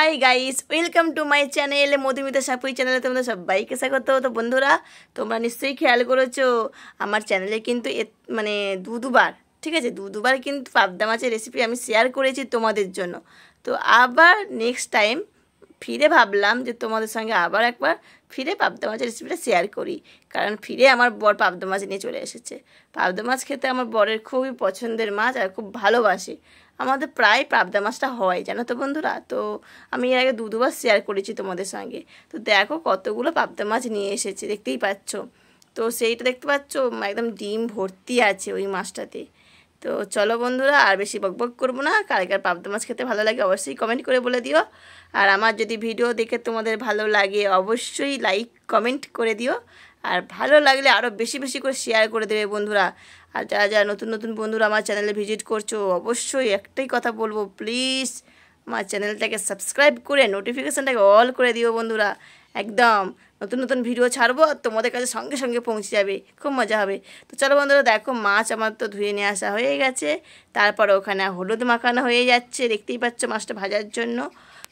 Hi guys, welcome to my channel Madhumita Sapui চ্যানেলে তোমরা সবাইকে স্বাগত। তো বন্ধুরা, তোমরা নিশ্চয়ই খেয়াল করেছো আমার চ্যানেলে কিন্তু মানে দুবার, ঠিক আছে, দুবার কিন্তু পাবদা মাছের রেসিপি আমি শেয়ার করেছি তোমাদের জন্য। তো আবার নেক্সট টাইম ফিরে ভাবলাম যে তোমাদের সঙ্গে আবার একবার ফিরে পাবদা মাছের রেসিপিটা শেয়ার করি, কারণ ফিরে আমার বর পাবদা মাছ নিয়ে চলে এসেছে। পাবদা মাছ খেতে আমার বরের খুবই পছন্দের মাছ আর খুব ভালোবাসে। আমাদের প্রায় পাবদা মাছটা হয়, জানো তো বন্ধুরা। তো আমি এর আগে দুবার শেয়ার করেছি তোমাদের সঙ্গে। তো দেখো কতগুলো পাবদা মাছ নিয়ে এসেছে, দেখতেই পাচ্ছ। তো সেইটা দেখতে পাচ্ছ, একদম ডিম ভর্তি আছে ওই মাছটাতে। তো চলো বন্ধুরা, আর বেশি বকবক করবো না। কার কার পাবদা মাছ খেতে ভালো লাগে অবশ্যই কমেন্ট করে বলে দিও। আর আমার যদি ভিডিও দেখে তোমাদের ভালো লাগে অবশ্যই লাইক কমেন্ট করে দিও। আর ভালো লাগলে আরও বেশি বেশি করে শেয়ার করে দেবে বন্ধুরা। আর যারা যারা নতুন নতুন বন্ধুরা আমার চ্যানেলে ভিজিট করছো, অবশ্যই একটাই কথা বলবো, প্লিজ আমার চ্যানেলটাকে সাবস্ক্রাইব করে নোটিফিকেশানটাকে অল করে দিও বন্ধুরা। একদম নতুন নতুন ভিডিও ছাড়বো তোমাদের কাছে সঙ্গে সঙ্গে পৌঁছে যাবে, খুব মজা হবে। তো চলো বন্ধুরা, দেখো মাছ আমার তো ধুয়ে নিয়ে আসা হয়ে গেছে। তারপর ওখানে হলুদ মাখানো হয়ে যাচ্ছে, দেখতেই পাচ্ছ মাছটা ভাজার জন্য।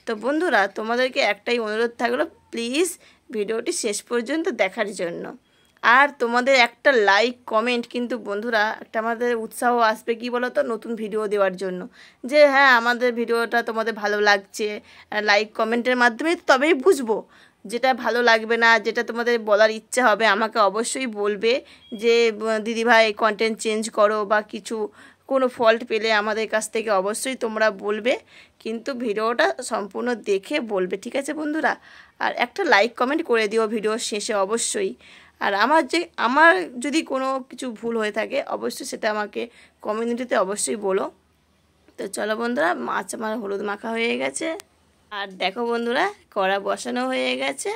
তো বন্ধুরা, তোমাদেরকে একটাই অনুরোধ থাকলো, প্লিজ ভিডিওটি শেষ পর্যন্ত দেখার জন্য। আর তোমাদের একটা লাইক কমেন্ট কিন্তু বন্ধুরা একটা আমাদের উৎসাহ আসবে, কি বলো তো, নতুন ভিডিও দেওয়ার জন্য। যে হ্যাঁ, আমাদের ভিডিওটা তোমাদের ভালো লাগছে। লাইক কমেন্টের মাধ্যমে তবেই বুঝবো যেটা ভালো লাগবে না, যেটা তোমাদের বলার ইচ্ছে হবে আমাকে অবশ্যই বলবে যে দিদিভাই কন্টেন্ট চেঞ্জ করো, বা কিছু কোনো ফল্ট পেলে আমাদের কাছ থেকে অবশ্যই তোমরা বলবে, কিন্তু ভিডিওটা সম্পূর্ণ দেখে বলবে, ঠিক আছে বন্ধুরা। আর একটা লাইক কমেন্ট করে দিও ভিডিও শেষে অবশ্যই। আর আমার যদি কোনো কিছু ভুল হয়ে থাকে অবশ্যই সেটা আমাকে কমিউনিটিতে অবশ্যই বলো। তো চলো বন্ধুরা, মাছ আমার হলুদ মাখা হয়ে গেছে। আর দেখো বন্ধুরা, কড়া বসানো হয়ে গেছে।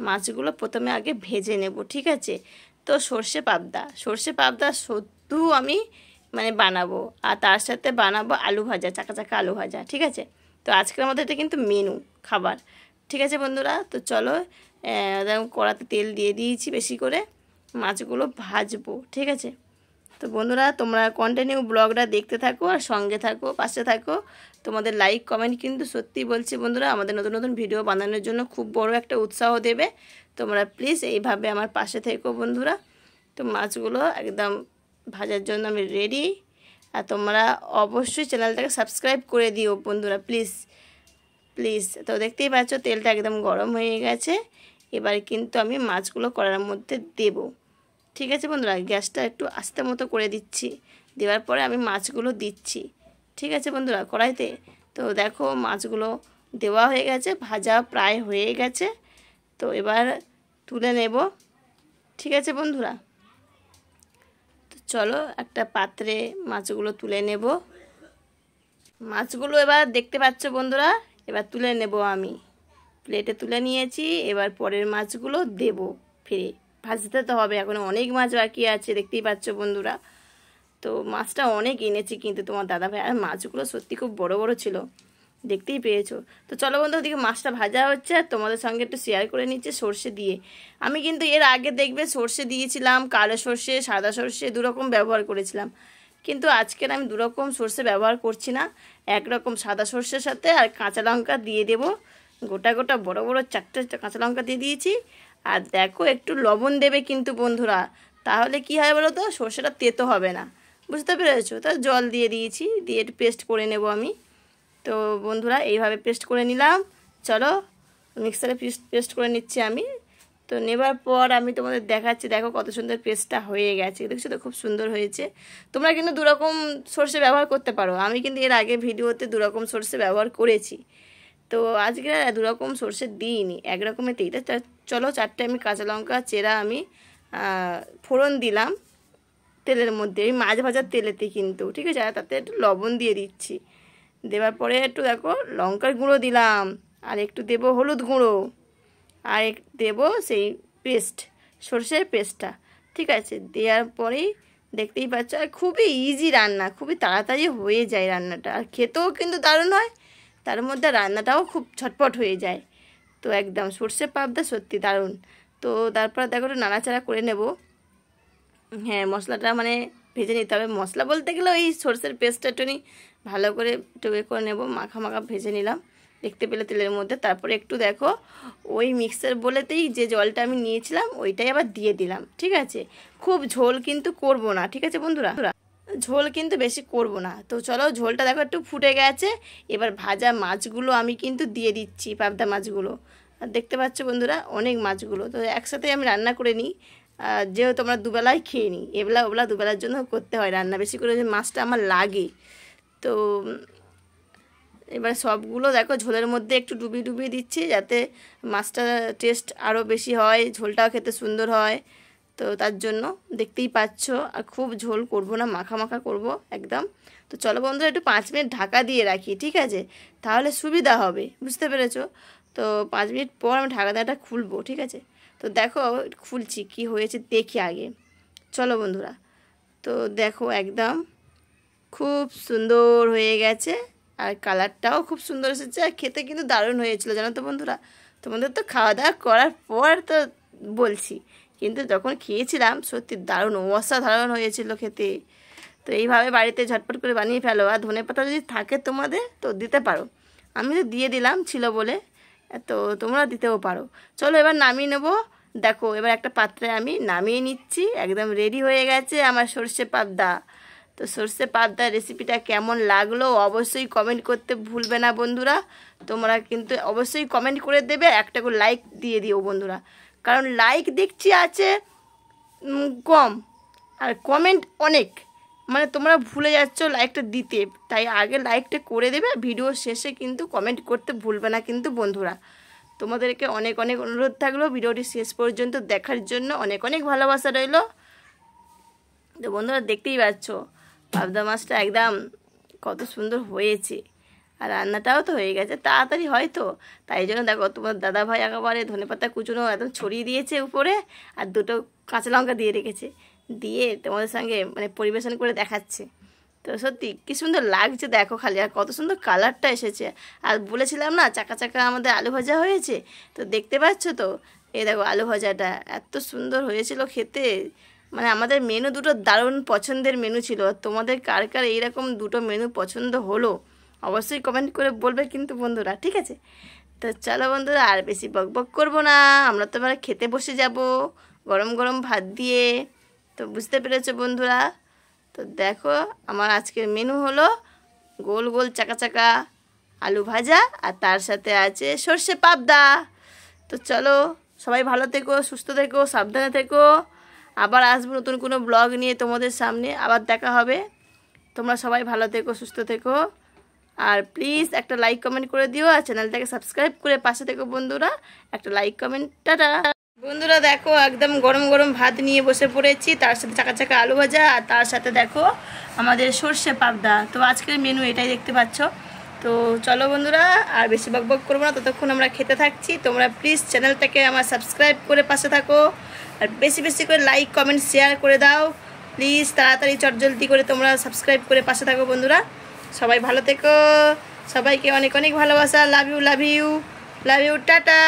মাছগুলো প্রথমে আগে ভেজে নেব, ঠিক আছে। তো সর্ষে পাবদা শুধু আমি মানে বানাবো, আর তার সাথে বানাবো আলু ভাজা, চাকা চাকা আলু ভাজা, ঠিক আছে। তো আজকের আমাদের এটা কিন্তু মেনু খাবার, ঠিক আছে বন্ধুরা। তো চলো, কড়াতে তেল দিয়ে দিয়েছি বেশি করে, মাছগুলো ভাজবো, ঠিক আছে। তো বন্ধুরা, তোমরা কন্টিনিউ ব্লগটা দেখতে থাকো আর সঙ্গে থাকো, পাশে থাকো। তোমাদের লাইক কমেন্ট কিন্তু সত্যি বলছি বন্ধুরা আমাদের নতুন নতুন ভিডিও বানানোর জন্য খুব বড় একটা উৎসাহ দেবে। তোমরা প্লিজ এইভাবে আমার পাশে থেকো বন্ধুরা। তো মাছগুলো একদম ভাজার জন্য আমি রেডি। আর তোমরা অবশ্যই চ্যানেলটাকে সাবস্ক্রাইব করে দিও বন্ধুরা, প্লিজ প্লিজ। তো দেখতেই পাচ্ছ তেলটা একদম গরম হয়ে গেছে। এবার কিন্তু আমি মাছগুলো কড়ার মধ্যে দেব, ঠিক আছে বন্ধুরা। গ্যাসটা একটু আস্তে মতো করে দিচ্ছি, দেওয়ার পরে আমি মাছগুলো দিচ্ছি, ঠিক আছে বন্ধুরা, কড়াইতে। তো দেখো মাছগুলো দেওয়া হয়ে গেছে, ভাজা প্রায় হয়ে গেছে। তো এবার তুলে নেব, ঠিক আছে বন্ধুরা। তো চলো একটা পাত্রে মাছগুলো তুলে নেব। মাছগুলো এবার দেখতে পাচ্ছ বন্ধুরা, এবার তুলে নেব, আমি প্লেটে তুলে নিয়েছি। এবার পরের মাছগুলো দেব ফিরে, ভাজতে তো হবে, এখন অনেক মাছ বাকি আছে, দেখতেই পাচ্ছ বন্ধুরা। তো মাছটা অনেক এনেছি কিন্তু তোমার দাদাভাই, আর মাছগুলো সত্যি খুব বড় বড় ছিল, দেখতেই পেয়েছো। তো চলো বন্ধু, ওদিকে মাছটা ভাজা হচ্ছে আর তোমাদের সঙ্গে একটু শেয়ার করে নিচ্ছে সর্ষে দিয়ে। আমি কিন্তু এর আগে দেখবে সর্ষে দিয়েছিলাম, কালো সর্ষে, সাদা সর্ষে, দুরকম ব্যবহার করেছিলাম। কিন্তু আজকের আমি দুরকম সর্ষে ব্যবহার করছি না, একরকম সাদা সর্ষের সাথে আর কাঁচা লঙ্কা দিয়ে দেবো, গোটা গোটা বড় বড় 4টে কাঁচা লঙ্কা দিয়ে দিয়েছি। আর দেখো একটু লবণ দেবে কিন্তু বন্ধুরা, তাহলে কি হয় বলো তো, সর্ষেটা তেতো হবে না, বুঝতে পেরেছো। তো জল দিয়ে দিয়েছি, দিয়ে একটু পেস্ট করে নেব আমি। তো বন্ধুরা, এইভাবে পেস্ট করে নিলাম। চলো মিক্সারে পেস্ট করে নিচ্ছি আমি। তো নেবার পর আমি তোমাদের দেখাচ্ছি, দেখো কত সুন্দর পেস্টটা হয়ে গেছে, দেখছো তো, খুব সুন্দর হয়েছে। তোমরা কিন্তু দুরকম সর্ষে ব্যবহার করতে পারো, আমি কিন্তু এর আগে ভিডিওতে দুরকম সর্ষে ব্যবহার করেছি। তো আজকে দুরকম সর্ষে দিইনি, একরকমেতেই। তা চলো 4টে আমি কাঁচা লঙ্কা চেরা আমি ফোড়ন দিলাম তেলের মধ্যে, এই মাছ ভাজার তেলেতে কিন্তু, ঠিক আছে। আর তাতে একটু লবণ দিয়ে দিচ্ছি, দেওয়ার পরে একটু দেখো লঙ্কার গুঁড়ো দিলাম, আর একটু দেবো হলুদ গুঁড়ো, আর দেবো সেই পেস্ট, সর্ষের পেস্টটা, ঠিক আছে। দেওয়ার পরেই দেখতেই পাচ্ছ, আর খুবই ইজি রান্না, খুবই তাড়াতাড়ি হয়ে যায় রান্নাটা, আর খেতেও কিন্তু দারুণ হয়, তার মধ্যে রান্নাটাও খুব ঝটপট হয়ে যায়। তো একদম সর্ষে পাবদা সত্যি দারুণ। তো তারপর দেখো একটু নাড়াচাড়া করে নেব। হ্যাঁ, মশলাটা মানে ভেজে নিতে হবে, মশলা বলতে গেলে ওই সর্ষের পেস্টটা একটু ভালো করে একটু করে নেব, মাখা মাখা ভেজে নিলাম। দেখতে পেলে তেলের মধ্যে। তারপরে একটু দেখো ওই মিক্সার বলেতেই যে জলটা আমি নিয়েছিলাম ওইটাই আবার দিয়ে দিলাম, ঠিক আছে। খুব ঝোল কিন্তু করব না, ঠিক আছে বন্ধুরা, ঝোল কিন্তু বেশি করব না। তো চলো ঝোলটা দেখো একটু ফুটে গেছে, এবার ভাজা মাছগুলো আমি কিন্তু দিয়ে দিচ্ছি, পাবদা মাছগুলো। আর দেখতে পাচ্ছ বন্ধুরা অনেক মাছগুলো, তো একসাথে আমি রান্না করে নিই, যেহেতু তোমরা দুবেলায় খেয়ে নিই, এবেলা ওবেলা দুবেলার জন্য করতে হয় রান্না, বেশি করে যে মাছটা আমার লাগে। তো এবার সবগুলো দেখো ঝোলের মধ্যে একটু ডুবিয়ে ডুবিয়ে দিচ্ছি, যাতে মাছটা টেস্ট আরও বেশি হয়, ঝোলটাও খেতে সুন্দর হয়। তো তার জন্য দেখতেই পাচ্ছ, আর খুব ঝোল করব না, মাখা মাখা করব একদম। তো চলো বন্ধুরা একটু 5 মিনিট ঢাকা দিয়ে রাখি, ঠিক আছে, তাহলে সুবিধা হবে, বুঝতে পেরেছো। তো 5 মিনিট পর আমি ঢাকাটা খুলবো, ঠিক আছে। তো দেখো খুলছি, কি হয়েছে দেখি আগে, চলো বন্ধুরা। তো দেখো একদম খুব সুন্দর হয়ে গেছে, আর কালারটাও খুব সুন্দর এসেছে, আর খেতে কিন্তু দারুণ হয়েছিল, জানো তো বন্ধুরা। তোমাদের তো খাওয়া দাওয়া করার পর তো বলছি, কিন্তু যখন খেয়েছিলাম সত্যি দারুণ অসাধারণ হয়েছিল খেতে। তো এইভাবে বাড়িতে ঝটপট করে বানিয়ে ফেলো, আর ধনেপাতা যদি থাকে তোমাদের তো দিতে পারো, আমি তো দিয়ে দিলাম ছিল বলে, তো তোমরা দিতেও পারো। চলো এবার নামিয়ে নেবো। দেখো এবার একটা পাত্রে আমি নামিয়ে নিচ্ছি, একদম রেডি হয়ে গেছে আমার সর্ষে পাবদা। তো সর্ষে পাবদার রেসিপিটা কেমন লাগলো অবশ্যই কমেন্ট করতে ভুলবে না বন্ধুরা। তোমরা কিন্তু অবশ্যই কমেন্ট করে দেবে, একটা করে লাইক দিয়ে দিও বন্ধুরা, কারণ লাইক দেখছি আছে কম, আর কমেন্ট অনেক, মানে তোমরা ভুলে যাচ্ছ লাইকটা দিতে, তাই আগে লাইকটা করে দেবে, ভিডিও শেষে কিন্তু কমেন্ট করতে ভুলবে না কিন্তু বন্ধুরা। তোমাদেরকে অনেক অনেক অনুরোধ থাকলো ভিডিওটি শেষ পর্যন্ত দেখার জন্য, অনেক অনেক ভালোবাসা রইলো। তো বন্ধুরা দেখতেই পাচ্ছ পাবদা মাছটা একদম কত সুন্দর হয়েছে, আর রান্নাটাও তো হয়ে গেছে তাড়াতাড়ি হয়তো, তাই জন্য দেখো তোমার দাদা ভাই একেবারে ধনেপাতা কুচুনো একদম ছড়িয়ে দিয়েছে উপরে, আর 2টো কাঁচা লঙ্কা দিয়ে রেখেছে, দিয়ে তোমাদের সঙ্গে মানে পরিবেশন করে দেখাচ্ছে। তো সত্যি কী সুন্দর লাগছে দেখো খালি, আর কত সুন্দর কালারটা এসেছে। আর বলেছিলাম না চাকা চাকা আমাদের আলু ভাজা হয়েছে, তো দেখতে পাচ্ছ তো, এই দেখো আলু ভাজাটা এত সুন্দর হয়েছিল খেতে, মানে আমাদের মেনু দুটো দারুণ পছন্দের মেনু ছিল। তোমাদের কার কার এইরকম 2টো মেনু পছন্দ হলো অবশ্যই কমেন্ট করে বলবে কিন্তু বন্ধুরা, ঠিক আছে। তো চলো বন্ধুরা আর বেশি বক বক করবো না, আমরা তো এবার খেতে বসে যাব গরম গরম ভাত দিয়ে। তো বুঝতে পেরেছো বন্ধুরা। তো দেখো আমার আজকের মেনু হলো গোল গোল চাকা চাকা আলু ভাজা, আর তার সাথে আছে সর্ষে পাবদা। তো চলো সবাই ভালো থেকো, সুস্থ থেকো, সাবধানে থেকো, আবার আসবো নতুন কোনো ব্লগ নিয়ে তোমাদের সামনে, আবার দেখা হবে। তোমরা সবাই ভালো থেকো, সুস্থ থেকো, আর প্লিজ একটা লাইক কমেন্ট করে দিও, আর চ্যানেলটাকে সাবস্ক্রাইব করে পাশে থেকো বন্ধুরা, একটা লাইক কমেন্ট, টাটা। বন্ধুরা দেখো একদম গরম গরম ভাত নিয়ে বসে পড়েছি, তার সাথে চাকা চাকা আলু ভাজা, আর তার সাথে দেখো আমাদের সর্ষে পাবদা। তো আজকের মেনু এটাই দেখতে পাচ্ছ। তো চলো বন্ধুরা আর বেশি বকবক করবো না, ততক্ষণ আমরা খেতে থাকছি। তোমরা প্লিজ চ্যানেলটাকে আমার সাবস্ক্রাইব করে পাশে থাকো, আর বেশি বেশি করে লাইক কমেন্ট শেয়ার করে দাও প্লিজ, তাড়াতাড়ি চটজলদি করে তোমরা সাবস্ক্রাইব করে পাশে থাকো বন্ধুরা। সবাই ভালো থেকো, সবাইকে অনেক অনেক ভালোবাসা, love you love you love you, tata.